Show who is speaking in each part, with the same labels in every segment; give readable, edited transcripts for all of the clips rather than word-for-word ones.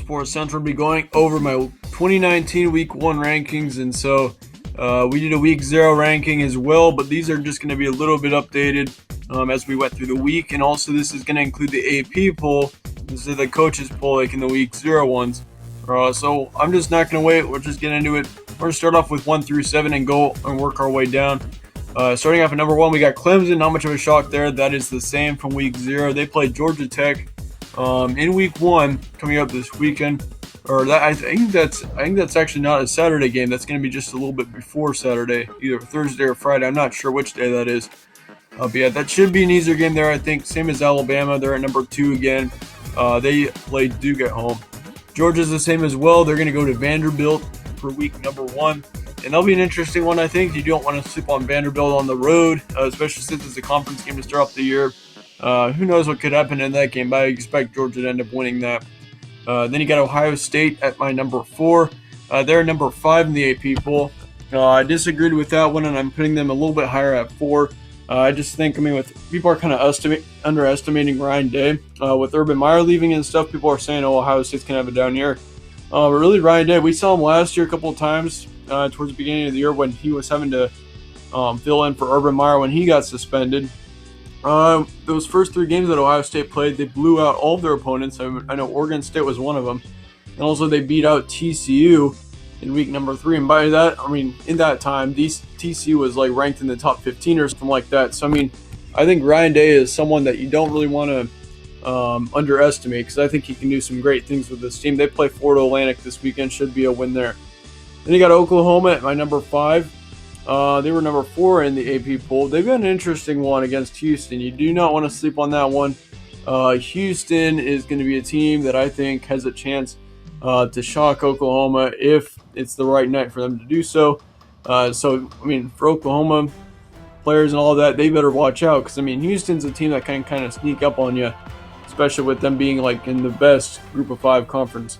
Speaker 1: Sports Central will be going over my 2019 Week 1 rankings, and so we did a Week 0 ranking as well, but these are just going to be a little bit updated as we went through the week, and also this is going to include the AP poll instead of the coaches poll like in the Week 0 ones. So I'm just not going to wait. We're just getting into it. We're going to start off with 1 through 7 and go and work our way down. Starting off at number 1, we got Clemson. Not much of a shock there. That is the same from Week 0. They played Georgia Tech in Week 1 coming up this weekend. I think that's actually not a Saturday game. That's going to be just a little bit before Saturday, either Thursday or Friday. I'm not sure which day that is. But yeah, that should be an easier game there, I think. Same as Alabama. They're at number 2 again. They played Duke at home. Georgia's the same as well. They're going to go to Vanderbilt for week number 1. And that'll be an interesting one, I think. You don't want to sleep on Vanderbilt on the road, especially since it's a conference game to start off the year. Who knows what could happen in that game, but I expect Georgia to end up winning that. Then you got Ohio State at my number 4. They're number 5 in the AP poll. I disagreed with that one, and I'm putting them a little bit higher at 4. I just think, with people are kind of underestimating Ryan Day. With Urban Meyer leaving and stuff, people are saying, Ohio State's going to have a down year. But really, Ryan Day, we saw him last year a couple of times towards the beginning of the year when he was having to fill in for Urban Meyer when he got suspended. Those first 3 games that Ohio State played, they blew out all of their opponents. I know Oregon State was one of them. And also they beat out TCU in week number 3. And by that, in that time, TCU was ranked in the top 15 or something like that. So, I think Ryan Day is someone that you don't really want to underestimate, because I think he can do some great things with this team. They play Florida Atlantic this weekend. Should be a win there. Then you got Oklahoma at my number 5. They were number 4 in the AP poll. They've got an interesting one against Houston. You do not want to sleep on that one. Houston is going to be a team that I think has a chance to shock Oklahoma if it's the right night for them to do so. For Oklahoma players and all that, they better watch out, because Houston's a team that can kind of sneak up on you, especially with them being in the best Group of 5 conference.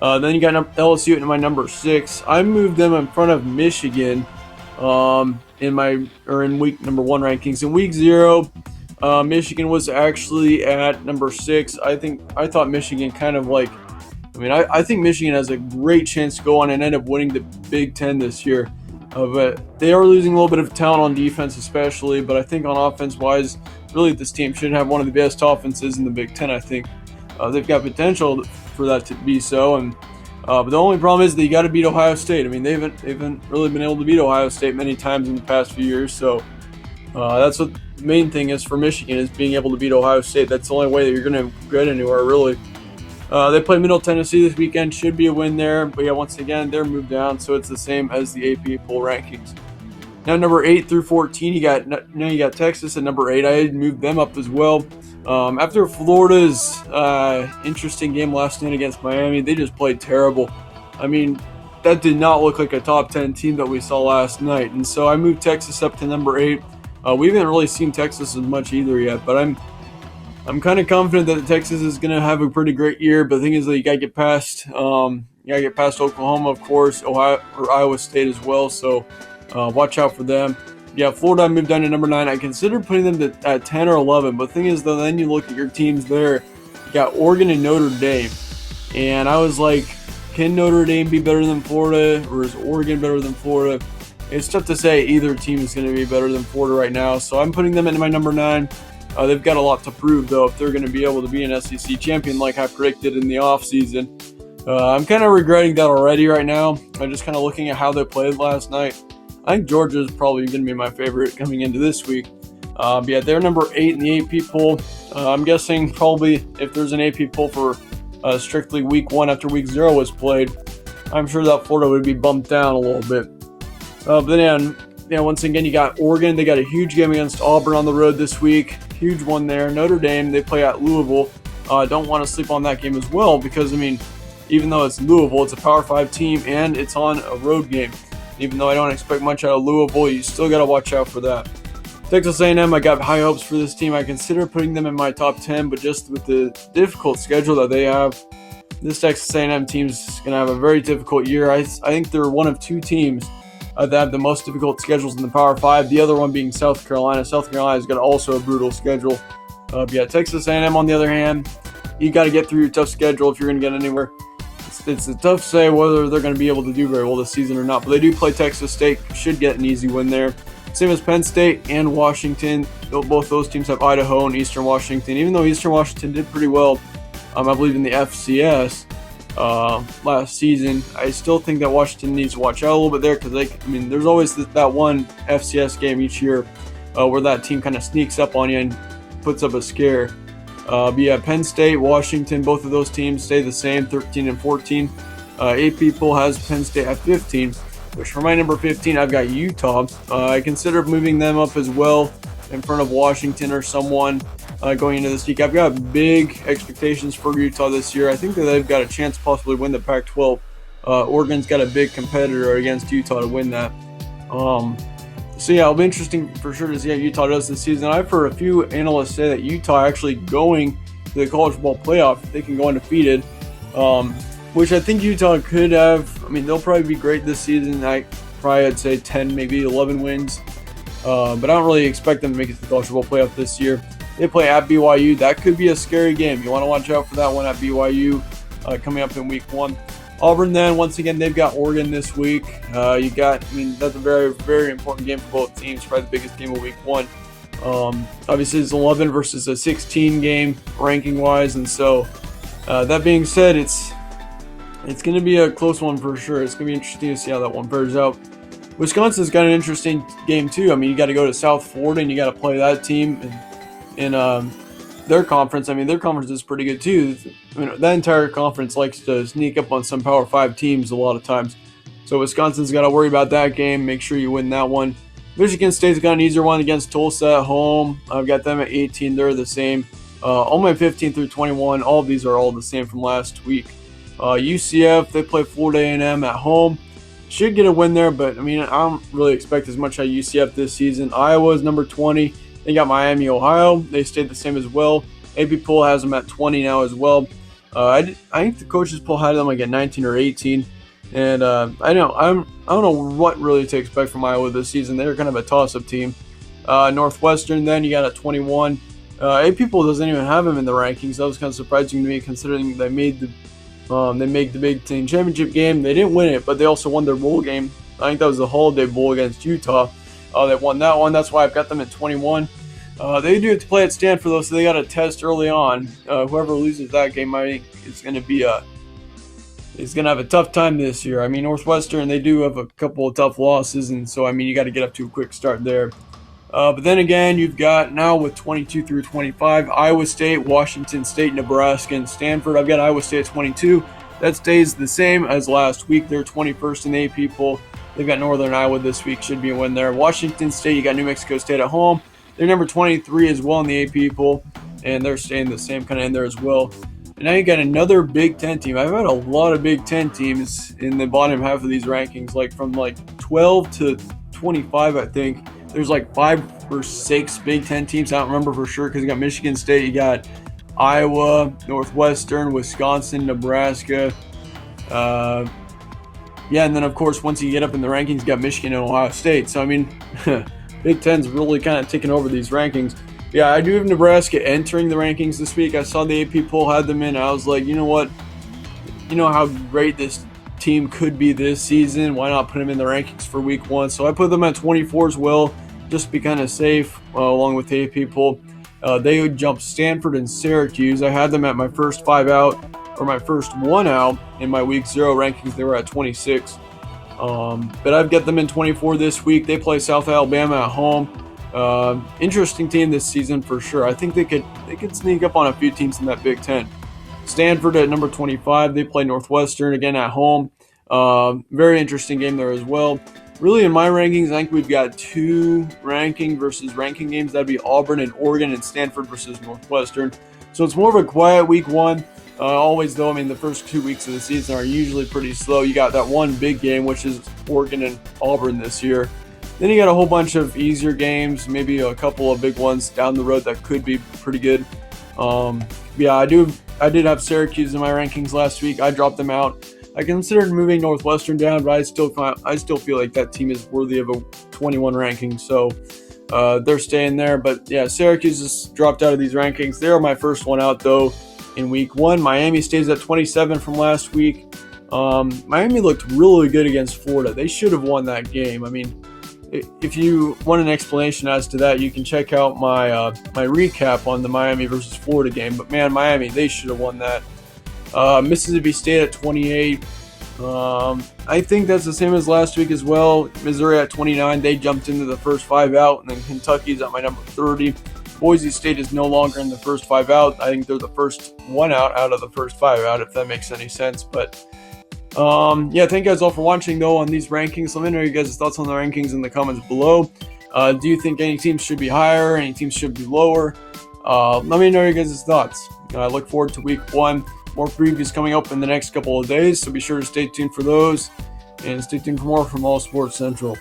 Speaker 1: Then you got LSU at my number 6. I moved them in front of Michigan in week number 1 rankings. In week 0, Michigan was actually at number 6. I thought Michigan I think Michigan has a great chance to go on and end up winning the Big Ten this year. But they are losing a little bit of talent on defense especially, but I think on offense-wise, really this team should have one of the best offenses in the Big Ten, I think. They've got potential for that to be so, but the only problem is that you got to beat Ohio State. They haven't really been able to beat Ohio State many times in the past few years, so that's what the main thing is for Michigan, is being able to beat Ohio State. That's the only way that you're going to get anywhere, really. They play Middle Tennessee this weekend. Should be a win there, but yeah, once again, they're moved down, so it's the same as the AP poll rankings. Now, number 8 through 14, you got Texas at number 8. I had moved them up as well. After Florida's interesting game last night against Miami, they just played terrible. That did not look like a top 10 team that we saw last night, and so I moved Texas up to number 8. We haven't really seen Texas as much either yet, but I'm kind of confident that Texas is going to have a pretty great year. But the thing is that you got to get past Oklahoma, of course, Iowa State as well. So watch out for them. Yeah, Florida I moved down to number 9. I considered putting them at 10 or 11. But the thing is, though, then you look at your teams there. You got Oregon and Notre Dame. And I was like, can Notre Dame be better than Florida? Or is Oregon better than Florida? It's tough to say either team is going to be better than Florida right now. So I'm putting them into my number 9. They've got a lot to prove, though, if they're going to be able to be an SEC champion like I predicted in the offseason. I'm kind of regretting that already right now. I'm just kind of looking at how they played last night. I think Georgia is probably going to be my favorite coming into this week. But yeah, they're number 8 in the AP poll. I'm guessing probably if there's an AP poll for strictly week 1 after week 0 was played, I'm sure that Florida would be bumped down a little bit. But then, once again, you got Oregon. They got a huge game against Auburn on the road this week. Huge one there. Notre Dame, they play at Louisville. Don't want to sleep on that game as well, because, even though it's Louisville, it's a Power 5 team, and it's on a road game. Even though I don't expect much out of Louisville, you still got to watch out for that. Texas A&M, I got high hopes for this team. I consider putting them in my top 10, but just with the difficult schedule that they have, this Texas A&M team's going to have a very difficult year. I think they're one of 2 teams that have the most difficult schedules in the Power 5, the other one being South Carolina. South Carolina's got also a brutal schedule. But yeah, Texas A&M, on the other hand, you got to get through your tough schedule if you're going to get anywhere. it's tough to say whether they're going to be able to do very well this season or not. But they do play Texas State, should get an easy win there. Same as Penn State and Washington. Both those teams have Idaho and Eastern Washington. Even though Eastern Washington did pretty well, I believe in the FCS last season, I still think that Washington needs to watch out a little bit there because there's always that one FCS game each year where that team kind of sneaks up on you and puts up a scare. But yeah, Penn State, Washington, both of those teams stay the same, 13 and 14. AP poll has Penn State at 15. Which for my number 15, I've got Utah. I consider moving them up as well in front of Washington or someone going into this week. I've got big expectations for Utah this year. I think that they've got a chance to possibly win the Pac-12. Oregon's got a big competitor against Utah to win that. So yeah, it'll be interesting for sure to see how Utah does this season. I've heard a few analysts say that Utah actually going to the college football playoff, they can go undefeated. Which I think Utah could have. They'll probably be great this season. I'd say 10, maybe 11 wins. But I don't really expect them to make it to the college football playoff this year. They play at BYU. That could be a scary game. You want to watch out for that one at BYU coming up in week 1. Auburn then, once again, they've got Oregon this week. That's a very, very important game for both teams. Probably the biggest game of week 1. Obviously, it's 11 versus a 16 game ranking-wise. And so, that being said, it's going to be a close one for sure. It's going to be interesting to see how that one bears out. Wisconsin's got an interesting game too. You got to go to South Florida and you got to play that team in their conference. Their conference is pretty good too. That entire conference likes to sneak up on some Power 5 teams a lot of times. So Wisconsin's got to worry about that game. Make sure you win that one. Michigan State's got an easier one against Tulsa at home. I've got them at 18. They're the same. All my 15 through 21, all of these are all the same from last week. UCF, they play Florida A&M at home. Should get a win there, but I don't really expect as much out of UCF this season. Iowa's number 20. They got Miami, Ohio. They stayed the same as well. AP poll has them at 20 now as well. I think the coaches poll had them at 19 or 18. And I don't know what really to expect from Iowa this season. They're kind of a toss-up team. Northwestern, then you got at 21. AP poll doesn't even have them in the rankings. That was kind of surprising to me considering they made the Big Ten Championship game. They didn't win it, but they also won their bowl game. I think that was the Holiday Bowl against Utah. They won that one. That's why I've got them at 21. They do have to play at Stanford, though, so they got a test early on. Whoever loses that game, I think, is going to have a tough time this year. Northwestern, they do have a couple of tough losses, and so, you got to get up to a quick start there. But then again, you've got now with 22 through 25, Iowa State, Washington State, Nebraska, and Stanford. I've got Iowa State at 22. That stays the same as last week. They're 21st in the AP poll. They've got Northern Iowa this week. Should be a win there. Washington State, you got New Mexico State at home. They're number 23 as well in the AP poll, and they're staying the same kind of in there as well. And now you got another Big Ten team. I've had a lot of Big Ten teams in the bottom half of these rankings, from 12 to 25, I think. There's 5 or 6 Big Ten teams. I don't remember for sure because you got Michigan State, you got Iowa, Northwestern, Wisconsin, Nebraska. And then of course once you get up in the rankings, you got Michigan and Ohio State. So Big Ten's really kind of taking over these rankings. Yeah, I do have Nebraska entering the rankings this week. I saw the AP poll had them in. I was like, you know what? You know how great this team could be this season. Why not put them in the rankings for week 1? So I put them at 24 as well, just to be kind of safe, along with the AP poll. They would jump Stanford and Syracuse. I had them at my first 5 out, or my first 1 out in my week 0 rankings. They were at 26. But I've got them in 24 this week. They play South Alabama at home. Interesting team this season for sure. I think they could sneak up on a few teams in that Big Ten. Stanford at number 25. They play Northwestern again at home. Very interesting game there as well. Really, in my rankings, I think we've got 2 ranking versus ranking games. That'd be Auburn and Oregon, and Stanford versus Northwestern. So it's more of a quiet week 1. Always, though, the first 2 weeks of the season are usually pretty slow. You got that one big game, which is Oregon and Auburn this year. Then you got a whole bunch of easier games, maybe a couple of big ones down the road that could be pretty good. I did have Syracuse in my rankings last week. I dropped them out. I considered moving Northwestern down, but I still feel like that team is worthy of a 21 ranking, so they're staying there. But yeah, Syracuse has dropped out of these rankings. They are my first one out, though. in week 1. Miami stays at 27 from last week. Miami looked really good against Florida. They should have won that game. I mean, if you want an explanation as to that, you can check out my my recap on the Miami versus Florida game. But man, Miami, they should have won that. Mississippi State at 28. I think that's the same as last week as well. Missouri at 29. They jumped into the first 5 out, and then Kentucky's at my number 30. Boise State is no longer in the first 5 out. I think they're the first 1 out of the first 5 out, if that makes any sense. But yeah, thank you guys all for watching though on these rankings. Let me know your guys' thoughts on the rankings in the comments below. Do you think any teams should be higher? Any teams should be lower? Let me know your guys' thoughts. I look forward to week 1. More previews coming up in the next couple of days, so be sure to stay tuned for those. And stay tuned for more from All Sports Central.